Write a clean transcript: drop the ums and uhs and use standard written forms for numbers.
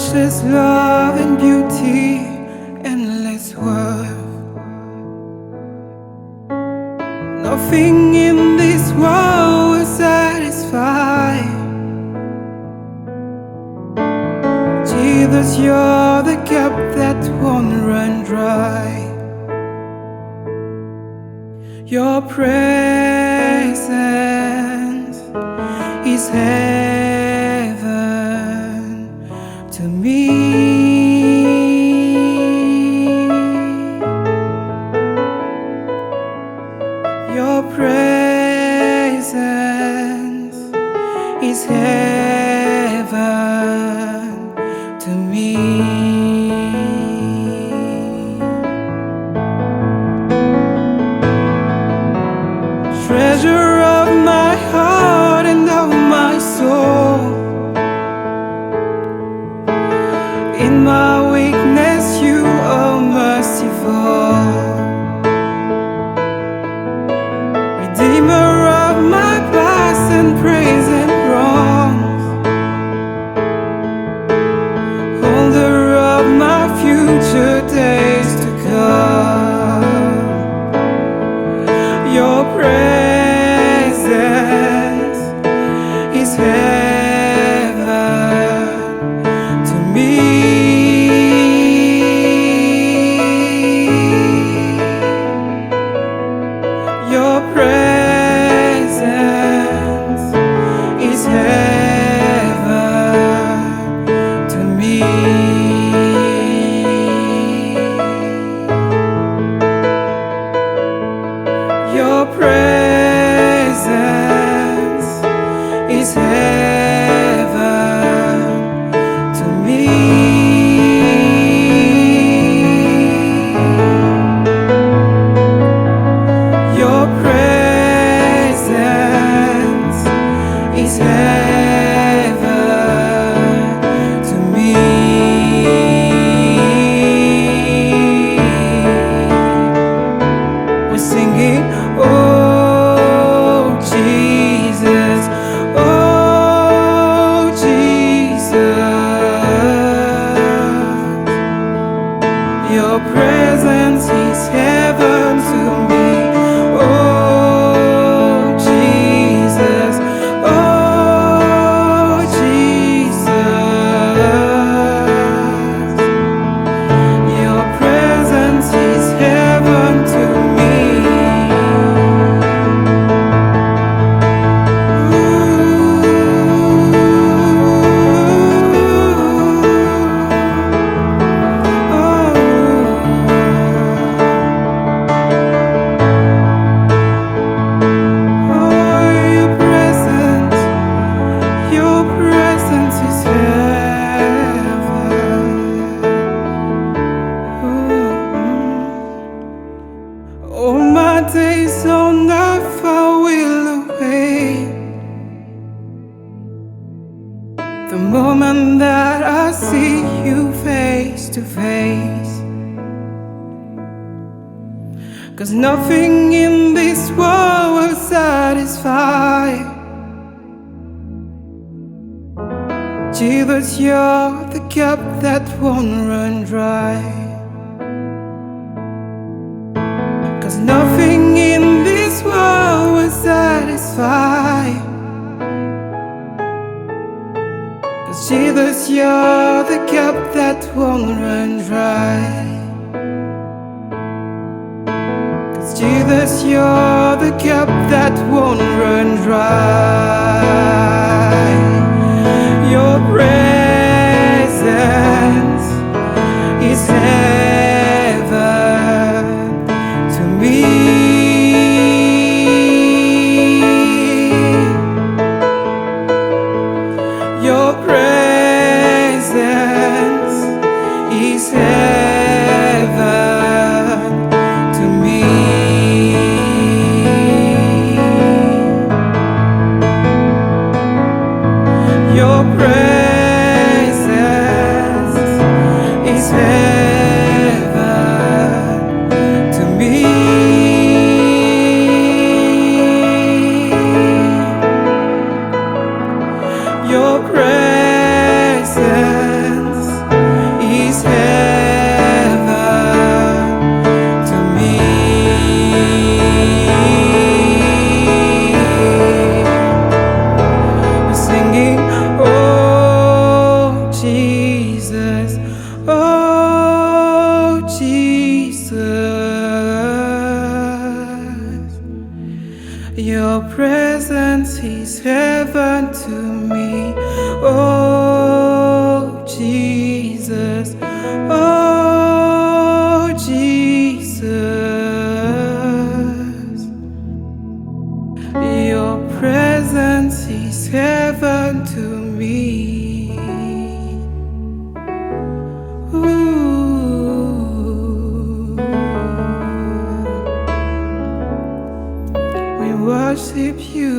Matchless love and beauty, endless worth. Nothing in this world will satisfy. Jesus, you're the cup that won't run dry. Your presence is heaven to me. Your presence is heaven to me. Treasure of my heart and of my soul. In my weakness you are merciful. Redeemer of my past and praise and wrongs. Holder of my future days to come. Your presence is heaven to me. Your presence is heaven to me. Your presence is heaven to me. Your presence is heaven to me. We're singing, oh Jesus, oh Jesus. Your presence is heaven to me. Oh Jesus, oh Jesus. Your presence is heaven to me. Your presence is heaven. All my days on earth I will await the moment that I see you face to face. 'Cause nothing in this world will satisfy. Jesus, you're the cup that won't run dry. 'Cause nothing in this world will satisfy. 'Cause Jesus, you're the cup that won't run dry. 'Cause Jesus, you're the cup that won't run dry. Your presence is heaven to me. Your presence is heaven to me. Your presence is heaven to me. Your presence Oh, Jesus, your presence is heaven to me. Oh, Jesus, oh, Jesus, your presence is heaven to me. Ooh. We worship you.